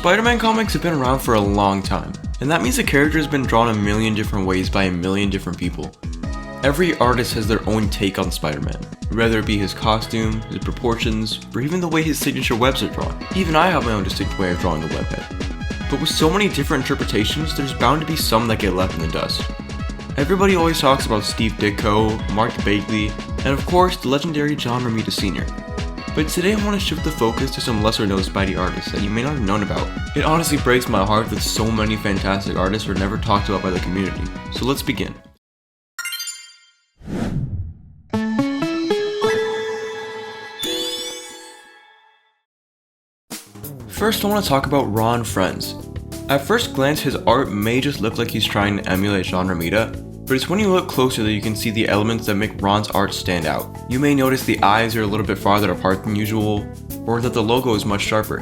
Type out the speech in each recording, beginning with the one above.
Spider-Man comics have been around for a long time, and that means the character has been drawn a million different ways by a million different people. Every artist has their own take on Spider-Man, whether it be his costume, his proportions, or even the way his signature webs are drawn. Even I have my own distinct way of drawing the webhead. But with so many different interpretations, there's bound to be some that get left in the dust. Everybody always talks about Steve Ditko, Mark Bagley, and of course the legendary John Romita Sr. But today I want to shift the focus to some lesser known Spidey artists that you may not have known about. It honestly breaks my heart that so many fantastic artists are never talked about by the community. So let's begin. First I want to talk about Ron Frenz. At first glance his art may just look like he's trying to emulate John Romita, but it's when you look closer that you can see the elements that make Ron's art stand out. You may notice the eyes are a little bit farther apart than usual, or that the logo is much sharper.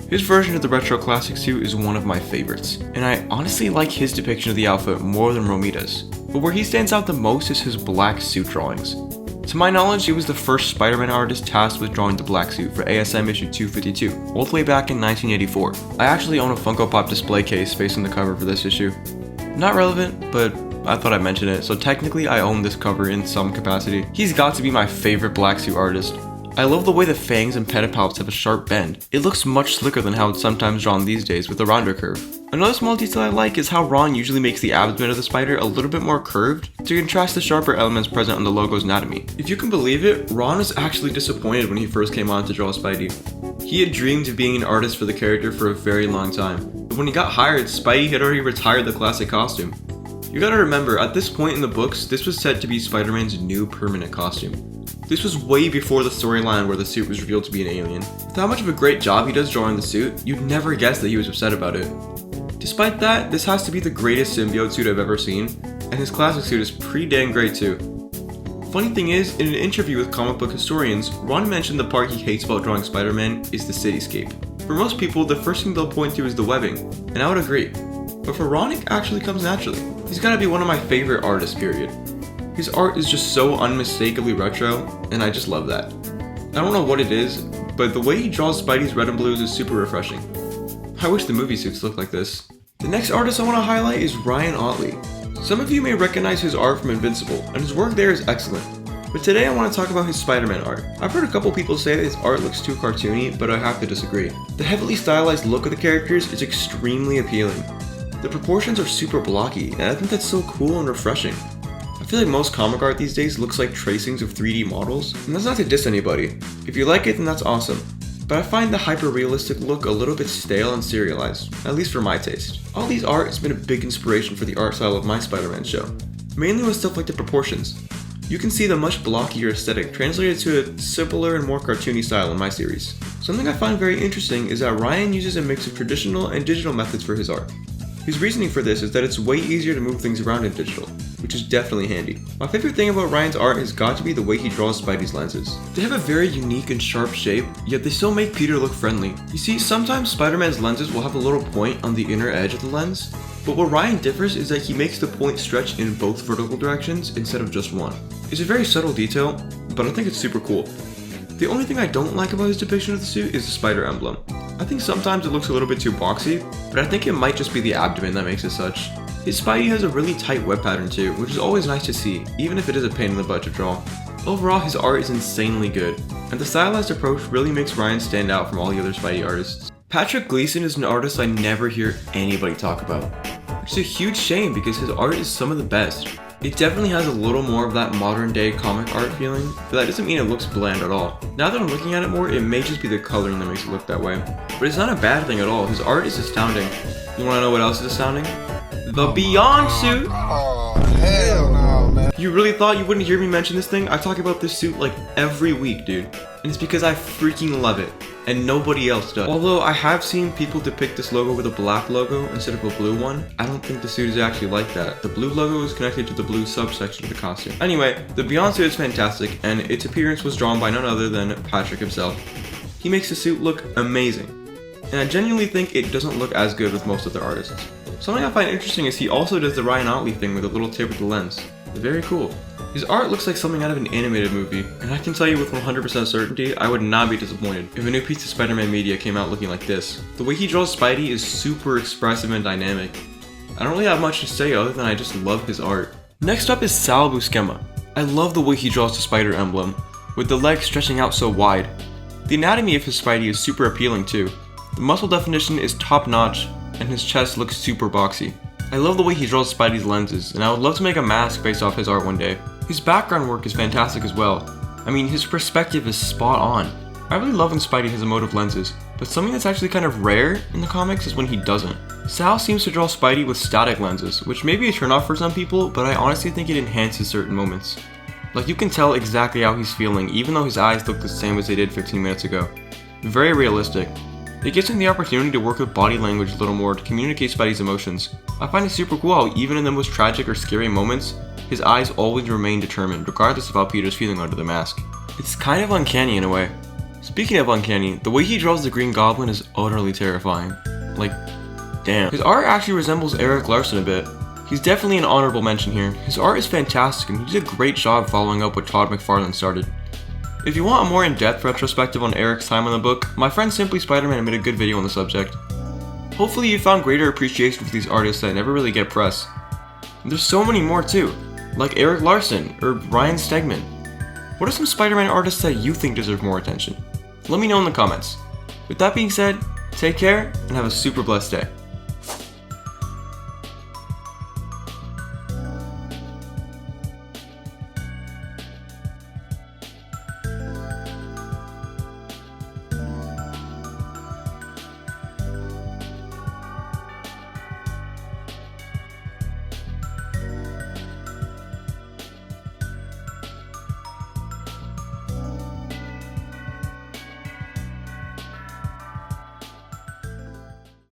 His version of the retro classic suit is one of my favorites, and I honestly like his depiction of the outfit more than Romita's, but where he stands out the most is his black suit drawings. To my knowledge, he was the first Spider-Man artist tasked with drawing the black suit for ASM issue 252, all the way back in 1984. I actually own a Funko Pop display case facing the cover for this issue. Not relevant, but I thought I'd mention it, so technically I own this cover in some capacity. He's got to be my favorite black suit artist. I love the way the fangs and pedipalps have a sharp bend. It looks much slicker than how it's sometimes drawn these days with a rounder curve. Another small detail I like is how Ron usually makes the abdomen of the spider a little bit more curved to contrast the sharper elements present on the logo's anatomy. If you can believe it, Ron was actually disappointed when he first came on to draw Spidey. He had dreamed of being an artist for the character for a very long time, but when he got hired, Spidey had already retired the classic costume. You gotta remember, at this point in the books, this was said to be Spider-Man's new permanent costume. This was way before the storyline where the suit was revealed to be an alien. With how much of a great job he does drawing the suit, you'd never guess that he was upset about it. Despite that, this has to be the greatest symbiote suit I've ever seen, and his classic suit is pretty dang great too. Funny thing is, in an interview with comic book historians, Ron mentioned the part he hates about drawing Spider-Man is the cityscape. For most people, the first thing they'll point to is the webbing, and I would agree. But for Ron, it actually comes naturally. He's gotta be one of my favorite artists, period. His art is just so unmistakably retro, and I just love that. I don't know what it is, but the way he draws Spidey's red and blues is super refreshing. I wish the movie suits looked like this. The next artist I want to highlight is Ryan Ottley. Some of you may recognize his art from Invincible, and his work there is excellent. But today I want to talk about his Spider-Man art. I've heard a couple people say that his art looks too cartoony, but I have to disagree. The heavily stylized look of the characters is extremely appealing. The proportions are super blocky, and I think that's so cool and refreshing. I feel like most comic art these days looks like tracings of 3D models, and that's not to diss anybody. If you like it, then that's awesome. But I find the hyper-realistic look a little bit stale and serialized, at least for my taste. Otley's art has been a big inspiration for the art style of my Spider-Man show, mainly with stuff like the proportions. You can see the much blockier aesthetic translated to a simpler and more cartoony style in my series. Something I find very interesting is that Ryan uses a mix of traditional and digital methods for his art. His reasoning for this is that it's way easier to move things around in digital, which is definitely handy. My favorite thing about Ryan's art has got to be the way he draws Spidey's lenses. They have a very unique and sharp shape, yet they still make Peter look friendly. You see, sometimes Spider-Man's lenses will have a little point on the inner edge of the lens, but what Ryan differs is that he makes the point stretch in both vertical directions instead of just one. It's a very subtle detail, but I think it's super cool. The only thing I don't like about his depiction of the suit is the spider emblem. I think sometimes it looks a little bit too boxy, but I think it might just be the abdomen that makes it such. His Spidey has a really tight web pattern too, which is always nice to see, even if it is a pain in the butt to draw. Overall, his art is insanely good, and the stylized approach really makes Ryan stand out from all the other Spidey artists. Patrick Gleason is an artist I never hear anybody talk about, which is a huge shame because his art is some of the best. It definitely has a little more of that modern day comic art feeling, but that doesn't mean it looks bland at all. Now that I'm looking at it more, it may just be the coloring that makes it look that way. But it's not a bad thing at all, his art is astounding. You wanna know what else is astounding? The Beyond suit! Oh, hell no, man. You really thought you wouldn't hear me mention this thing? I talk about this suit like every week, dude. And it's because I freaking love it, and nobody else does. Although I have seen people depict this logo with a black logo instead of a blue one, I don't think the suit is actually like that. The blue logo is connected to the blue subsection of the costume. Anyway, the Beyond suit is fantastic, and its appearance was drawn by none other than Patrick himself. He makes the suit look amazing, and I genuinely think it doesn't look as good with most other artists. Something I find interesting is he also does the Ryan Ottley thing with a little tip of the lens. Very cool. His art looks like something out of an animated movie, and I can tell you with 100% certainty, I would not be disappointed if a new piece of Spider-Man media came out looking like this. The way he draws Spidey is super expressive and dynamic. I don't really have much to say other than I just love his art. Next up is Sal Buscema. I love the way he draws the spider emblem, with the legs stretching out so wide. The anatomy of his Spidey is super appealing too. The muscle definition is top notch, and his chest looks super boxy. I love the way he draws Spidey's lenses, and I would love to make a mask based off his art one day. His background work is fantastic as well. I mean, his perspective is spot on. I really love when Spidey has emotive lenses, but something that's actually kind of rare in the comics is when he doesn't. Sal seems to draw Spidey with static lenses, which may be a turnoff for some people, but I honestly think it enhances certain moments. Like, you can tell exactly how he's feeling even though his eyes look the same as they did 15 minutes ago. Very realistic. It gives him the opportunity to work with body language a little more to communicate Spidey's emotions. I find it super cool how even in the most tragic or scary moments, his eyes always remain determined regardless of how Peter's feeling under the mask. It's kind of uncanny in a way. Speaking of uncanny, the way he draws the Green Goblin is utterly terrifying. Like, damn. His art actually resembles Erik Larsen a bit. He's definitely an honorable mention here. His art is fantastic and he did a great job following up what Todd McFarlane started. If you want a more in-depth retrospective on Erik's time on the book, my friend Simply Spider-Man made a good video on the subject. Hopefully you found greater appreciation for these artists that never really get press. And there's so many more too, like Erik Larsen or Ryan Stegman. What are some Spider-Man artists that you think deserve more attention? Let me know in the comments. With that being said, take care and have a super blessed day.